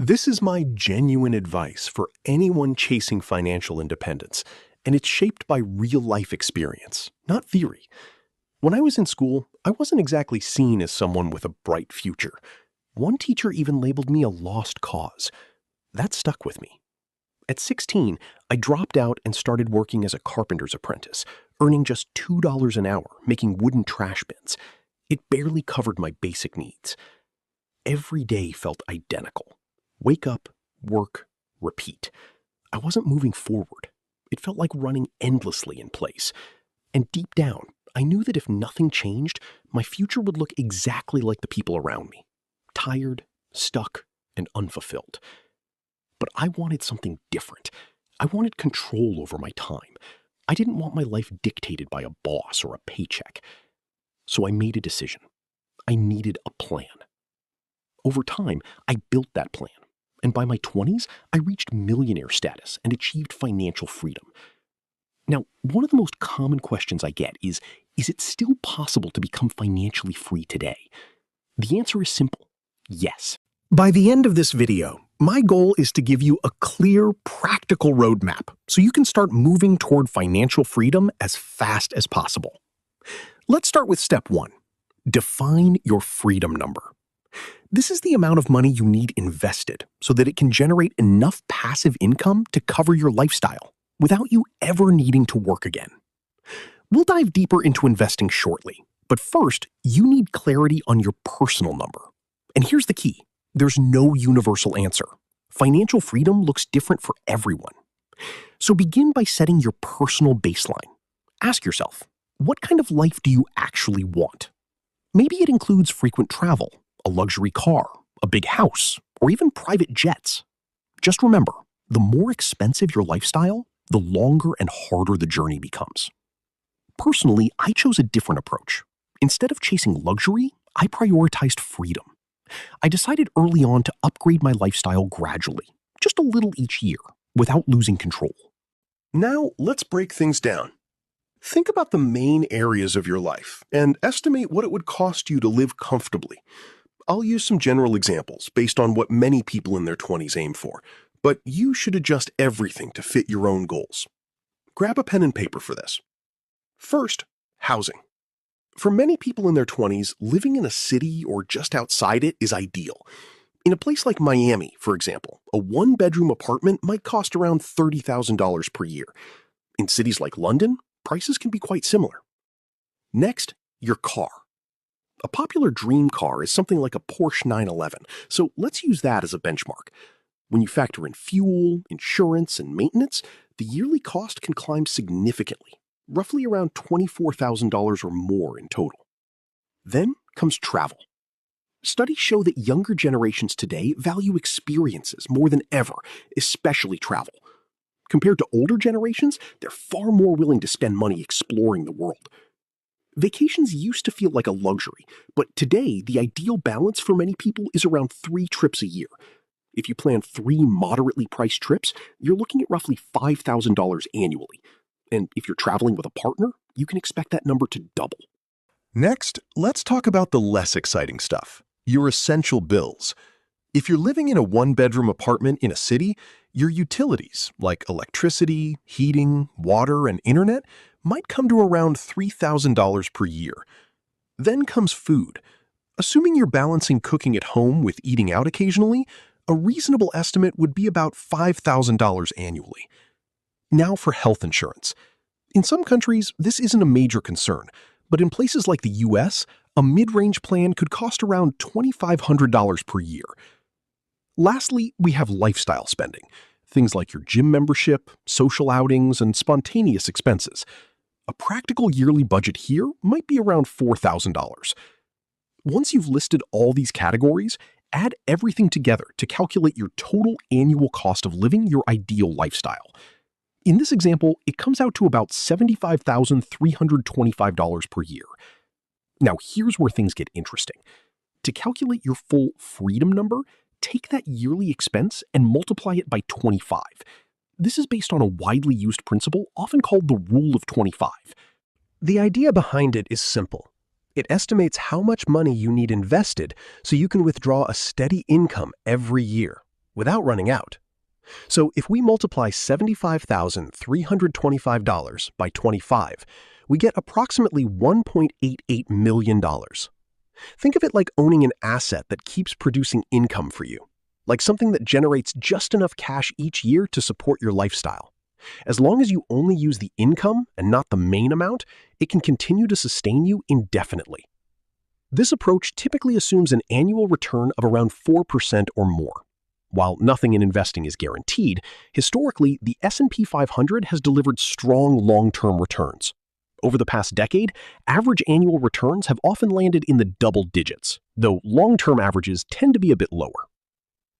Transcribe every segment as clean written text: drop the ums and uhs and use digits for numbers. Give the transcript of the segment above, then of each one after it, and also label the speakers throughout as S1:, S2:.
S1: This is my genuine advice for anyone chasing financial independence, and it's shaped by real-life experience, not theory. When I was in school, I wasn't exactly seen as someone with a bright future. One teacher even labeled me a lost cause. That stuck with me. At 16, I dropped out and started working as a carpenter's apprentice, earning just $2 an hour, making wooden trash bins. It barely covered my basic needs. Every day felt identical. Wake up, work, repeat. I wasn't moving forward. It felt like running endlessly in place. And deep down, I knew that if nothing changed, my future would look exactly like the people around me. Tired, stuck, and unfulfilled. But I wanted something different. I wanted control over my time. I didn't want my life dictated by a boss or a paycheck. So I made a decision. I needed a plan. Over time, I built that plan. And by my 20s, I reached millionaire status and achieved financial freedom. Now, one of the most common questions I get is it still possible to become financially free today? The answer is simple: yes. By the end of this video, my goal is to give you a clear, practical roadmap so you can start moving toward financial freedom as fast as possible. Let's start with step 1. Define your freedom number. This is the amount of money you need invested so that it can generate enough passive income to cover your lifestyle without you ever needing to work again. We'll dive deeper into investing shortly, but first, you need clarity on your personal number. And here's the key: there's no universal answer. Financial freedom looks different for everyone. So begin by setting your personal baseline. Ask yourself, what kind of life do you actually want? Maybe it includes frequent travel, a luxury car, a big house, or even private jets. Just remember, the more expensive your lifestyle, the longer and harder the journey becomes. Personally, I chose a different approach. Instead of chasing luxury, I prioritized freedom. I decided early on to upgrade my lifestyle gradually, just a little each year, without losing control.
S2: Now, let's break things down. Think about the main areas of your life and estimate what it would cost you to live comfortably. I'll use some general examples based on what many people in their 20s aim for, but you should adjust everything to fit your own goals. Grab a pen and paper for this. First, housing. For many people in their 20s, living in a city or just outside it is ideal. In a place like Miami, for example, a one-bedroom apartment might cost around $30,000 per year. In cities like London, prices can be quite similar. Next, your car. A popular dream car is something like a Porsche 911, so let's use that as a benchmark. When you factor in fuel, insurance, and maintenance, the yearly cost can climb significantly, roughly around $24,000 or more in total. Then comes travel. Studies show that younger generations today value experiences more than ever, especially travel. Compared to older generations, they're far more willing to spend money exploring the world. Vacations used to feel like a luxury, but today the ideal balance for many people is around 3 trips a year. If you plan 3 moderately priced trips, you're looking at roughly $5,000 annually. And if you're traveling with a partner, you can expect that number to double.
S1: Next, let's talk about the less exciting stuff: your essential bills. If you're living in a one-bedroom apartment in a city, your utilities, like electricity, heating, water, and internet, might come to around $3,000 per year. Then comes food. Assuming you're balancing cooking at home with eating out occasionally, a reasonable estimate would be about $5,000 annually. Now for health insurance. In some countries, this isn't a major concern, but in places like the US, a mid-range plan could cost around $2,500 per year. Lastly, we have lifestyle spending. Things like your gym membership, social outings, and spontaneous expenses. A practical yearly budget here might be around $4,000. Once you've listed all these categories, add everything together to calculate your total annual cost of living your ideal lifestyle. In this example, it comes out to about $75,325 per year. Now, here's where things get interesting. To calculate your full freedom number, take that yearly expense and multiply it by 25. This is based on a widely used principle, often called the Rule of 25.
S3: The idea behind it is simple. It estimates how much money you need invested so you can withdraw a steady income every year. without running out. So if we multiply $75,325 by 25, we get approximately $1.88 million. Think of it like owning an asset that keeps producing income for you, like something that generates just enough cash each year to support your lifestyle. As long as you only use the income and not the main amount, it can continue to sustain you indefinitely. This approach typically assumes an annual return of around 4% or more. While nothing in investing is guaranteed, historically, the S&P 500 has delivered strong long-term returns. Over the past decade, average annual returns have often landed in the double digits, though long-term averages tend to be a bit lower.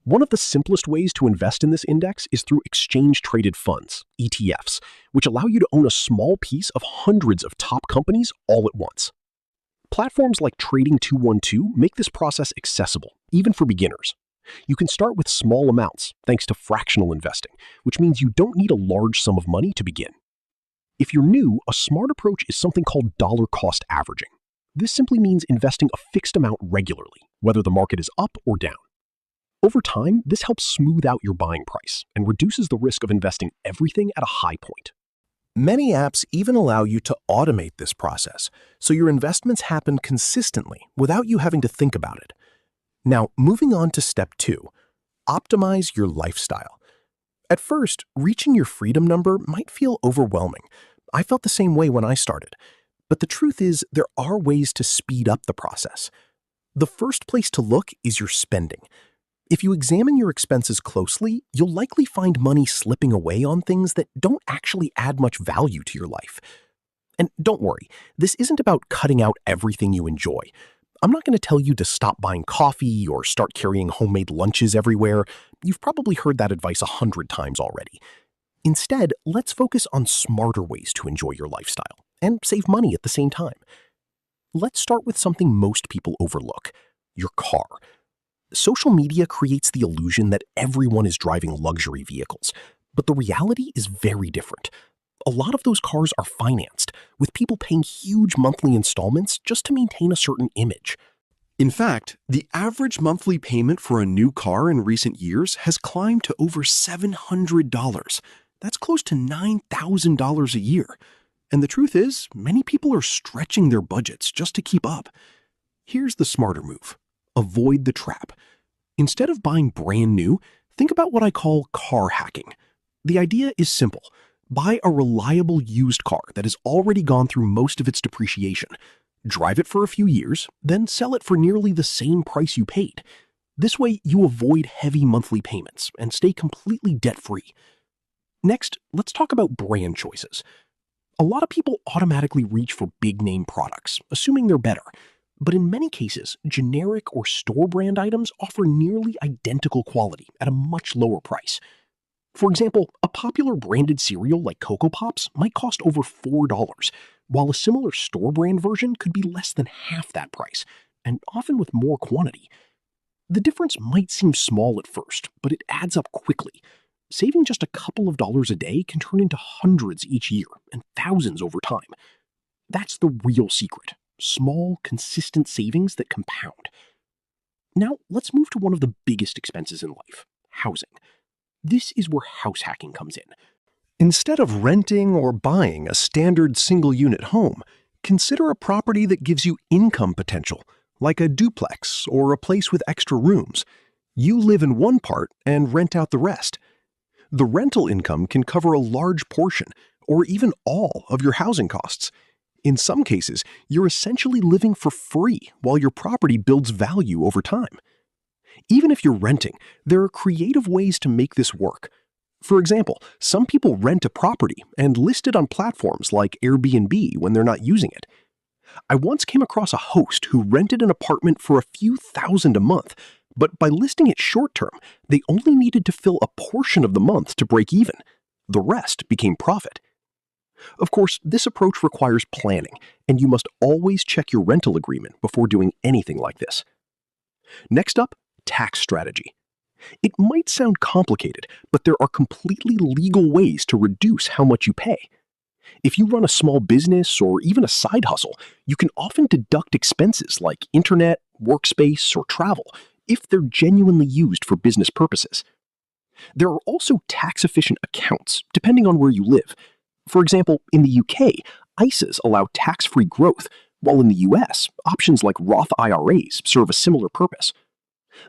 S3: One of the simplest ways to invest in this index is through exchange-traded funds, ETFs, which allow you to own a small piece of hundreds of top companies all at once. Platforms like Trading 212 make this process accessible, even for beginners. You can start with small amounts, thanks to fractional investing, which means you don't need a large sum of money to begin. If you're new, a smart approach is something called dollar cost averaging. This simply means investing a fixed amount regularly, whether the market is up or down. Over time, this helps smooth out your buying price and reduces the risk of investing everything at a high point.
S1: Many apps even allow you to automate this process, so your investments happen consistently without you having to think about it. Now, moving on to step 2, optimize your lifestyle. At first, reaching your freedom number might feel overwhelming. I felt the same way when I started. But the truth is, there are ways to speed up the process. The first place to look is your spending. If you examine your expenses closely, you'll likely find money slipping away on things that don't actually add much value to your life. And don't worry, this isn't about cutting out everything you enjoy. I'm not going to tell you to stop buying coffee or start carrying homemade lunches everywhere. You've probably heard that advice 100 times already. Instead, let's focus on smarter ways to enjoy your lifestyle and save money at the same time. Let's start with something most people overlook: your car. Social media creates the illusion that everyone is driving luxury vehicles, but the reality is very different. A lot of those cars are financed, with people paying huge monthly installments just to maintain a certain image.
S2: In fact, the average monthly payment for a new car in recent years has climbed to over $700. That's close to $9,000 a year. And the truth is, many people are stretching their budgets just to keep up. Here's the smarter move: avoid the trap. Instead of buying brand new, think about what I call car hacking. The idea is simple. Buy a reliable used car that has already gone through most of its depreciation. Drive it for a few years, then sell it for nearly the same price you paid. This way, you avoid heavy monthly payments and stay completely debt-free. Next, let's talk about brand choices. A lot of people automatically reach for big-name products, assuming they're better. But in many cases, generic or store brand items offer nearly identical quality at a much lower price. For example, a popular branded cereal like Cocoa Pops might cost over $4, while a similar store brand version could be less than half that price, and often with more quantity. The difference might seem small at first, but it adds up quickly. Saving just a couple of dollars a day can turn into hundreds each year and thousands over time. That's the real secret: small, consistent savings that compound. Now, let's move to one of the biggest expenses in life: housing. This is where house hacking comes in.
S3: Instead of renting or buying a standard single-unit home, consider a property that gives you income potential, like a duplex or a place with extra rooms. You live in one part and rent out the rest. The rental income can cover a large portion, or even all, of your housing costs. In some cases, you're essentially living for free while your property builds value over time. Even if you're renting, there are creative ways to make this work. For example, some people rent a property and list it on platforms like Airbnb when they're not using it. I once came across a host who rented an apartment for a few thousand a month, but by listing it short-term, they only needed to fill a portion of the month to break even. The rest became profit. Of course, this approach requires planning, and you must always check your rental agreement before doing anything like this. Next up, tax strategy. It might sound complicated, but there are completely legal ways to reduce how much you pay. If you run a small business or even a side hustle, you can often deduct expenses like internet, workspace, or travel if they're genuinely used for business purposes. There are also tax-efficient accounts, depending on where you live. For example, in the UK, ISAs allow tax-free growth, while in the US, options like Roth IRAs serve a similar purpose.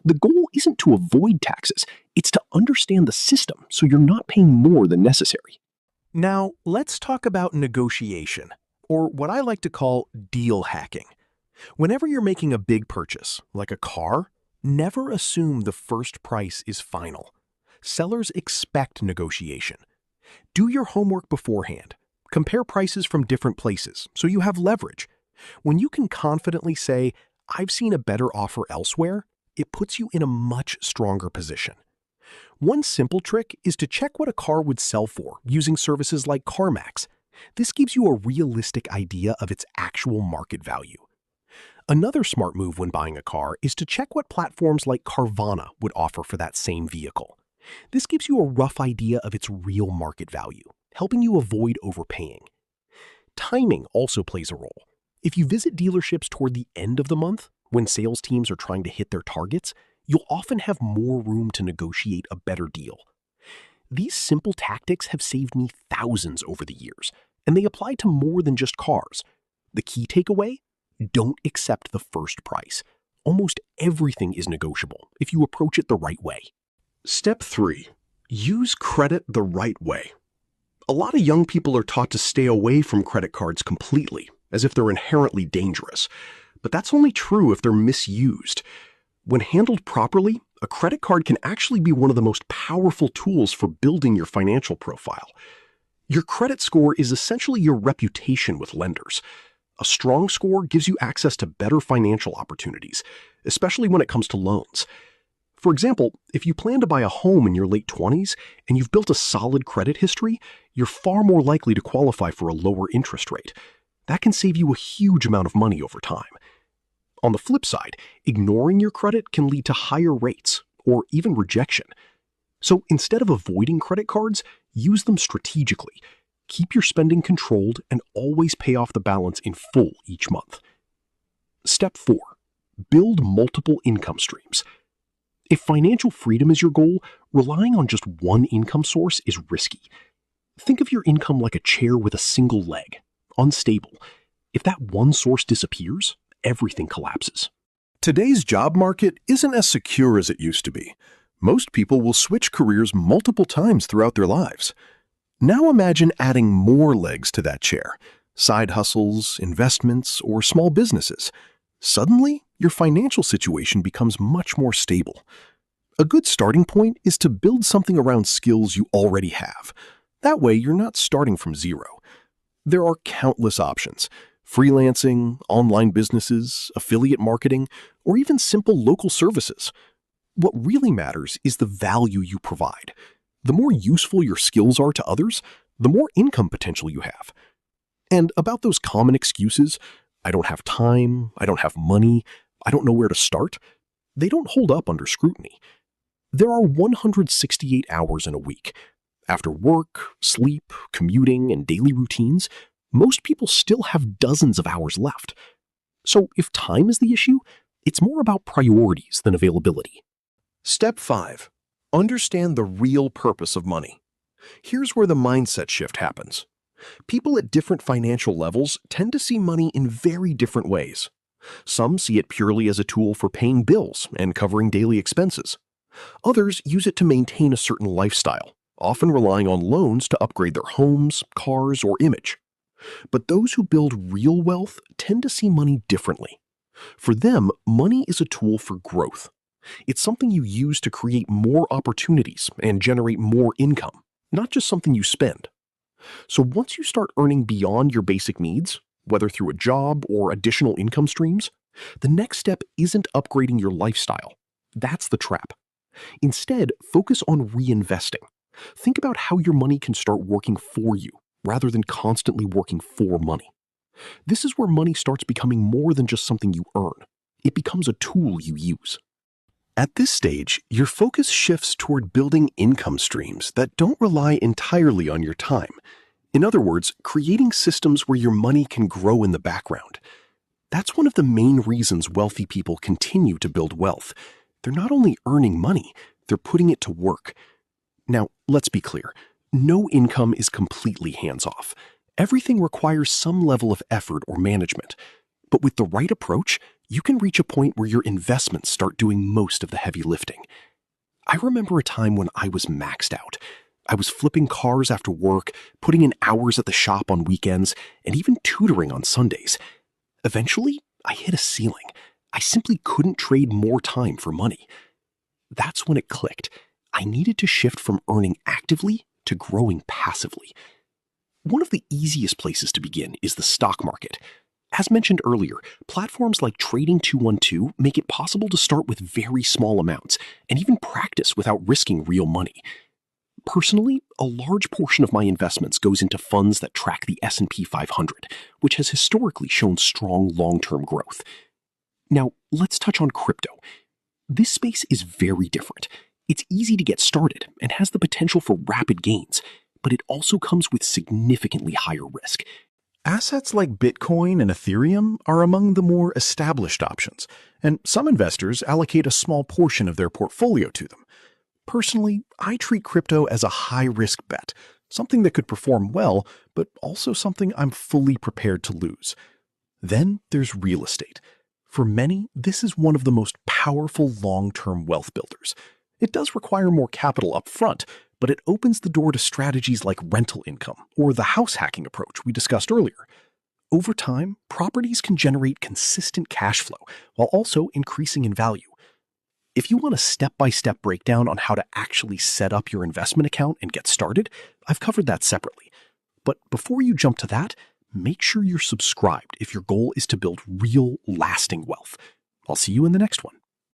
S3: The goal isn't to avoid taxes, it's to understand the system so you're not paying more than necessary.
S1: Now, let's talk about negotiation, or what I like to call deal hacking. Whenever you're making a big purchase, like a car, never assume the first price is final. Sellers expect negotiation. Do your homework beforehand. Compare prices from different places so you have leverage. When you can confidently say, "I've seen a better offer elsewhere," it puts you in a much stronger position. One simple trick is to check what a car would sell for using services like CarMax. This gives you a realistic idea of its actual market value. Another smart move when buying a car is to check what platforms like Carvana would offer for that same vehicle. This gives you a rough idea of its real market value, helping you avoid overpaying. Timing also plays a role. If you visit dealerships toward the end of the month, when sales teams are trying to hit their targets, you'll often have more room to negotiate a better deal. These simple tactics have saved me thousands over the years, and they apply to more than just cars. The key takeaway? Don't accept the first price. Almost everything is negotiable if you approach it the right way.
S2: Step 3. Use credit the right way. A lot of young people are taught to stay away from credit cards completely, as if they're inherently dangerous. But that's only true if they're misused. When handled properly, a credit card can actually be one of the most powerful tools for building your financial profile. Your credit score is essentially your reputation with lenders. A strong score gives you access to better financial opportunities, especially when it comes to loans. For example, if you plan to buy a home in your late 20s and you've built a solid credit history, you're far more likely to qualify for a lower interest rate. That can save you a huge amount of money over time. On the flip side, ignoring your credit can lead to higher rates or even rejection. So instead of avoiding credit cards, use them strategically. Keep your spending controlled and always pay off the balance in full each month. Step 4. Build multiple income streams. If financial freedom is your goal, relying on just one income source is risky. Think of your income like a chair with a single leg, unstable. If that one source disappears, everything collapses. Today's job market isn't as secure as it used to be. Most people will switch careers multiple times throughout their lives. Now imagine adding more legs to that chair: side hustles, investments, or small businesses. Suddenly, your financial situation becomes much more stable. A good starting point is to build something around skills you already have. That way, you're not starting from zero. There are countless options: freelancing, online businesses, affiliate marketing, or even simple local services. What really matters is the value you provide. The more useful your skills are to others, the more income potential you have. And about those common excuses, "I don't have time, I don't have money, I don't know where to start," they don't hold up under scrutiny. There are 168 hours in a week. After work, sleep, commuting, and daily routines, most people still have dozens of hours left. So if time is the issue, it's more about priorities than availability.
S3: Step 5. Understand the real purpose of money. Here's where the mindset shift happens. People at different financial levels tend to see money in very different ways. Some see it purely as a tool for paying bills and covering daily expenses. Others use it to maintain a certain lifestyle, often relying on loans to upgrade their homes, cars, or image. But those who build real wealth tend to see money differently. For them, money is a tool for growth. It's something you use to create more opportunities and generate more income, not just something you spend. So once you start earning beyond your basic needs, whether through a job or additional income streams, the next step isn't upgrading your lifestyle. That's the trap. Instead, focus on reinvesting. Think about how your money can start working for you, rather than constantly working for money. This is where money starts becoming more than just something you earn. It becomes a tool you use. At this stage, your focus shifts toward building income streams that don't rely entirely on your time. In other words, creating systems where your money can grow in the background. That's one of the main reasons wealthy people continue to build wealth. They're not only earning money, they're putting it to work.
S1: Now, let's be clear. No income is completely hands-off. Everything requires some level of effort or management. But with the right approach, you can reach a point where your investments start doing most of the heavy lifting. I remember a time when I was maxed out. I was flipping cars after work, putting in hours at the shop on weekends, and even tutoring on Sundays. Eventually, I hit a ceiling. I simply couldn't trade more time for money. That's when it clicked. I needed to shift from earning actively to growing passively. One of the easiest places to begin is the stock market. As mentioned earlier, platforms like Trading 212 make it possible to start with very small amounts and even practice without risking real money. Personally, a large portion of my investments goes into funds that track the S&P 500, which has historically shown strong long-term growth. Now, let's touch on crypto. This space is very different. It's easy to get started and has the potential for rapid gains, but it also comes with significantly higher risk.
S4: Assets like Bitcoin and Ethereum are among the more established options, and some investors allocate a small portion of their portfolio to them. Personally, I treat crypto as a high-risk bet, something that could perform well, but also something I'm fully prepared to lose. Then there's real estate. For many, this is one of the most powerful long-term wealth builders. It does require more capital up front, but it opens the door to strategies like rental income or the house hacking approach we discussed earlier. Over time, properties can generate consistent cash flow while also increasing in value. If you want a step-by-step breakdown on how to actually set up your investment account and get started, I've covered that separately. But before you jump to that, make sure you're subscribed if your goal is to build real, lasting wealth. I'll see you in the next one.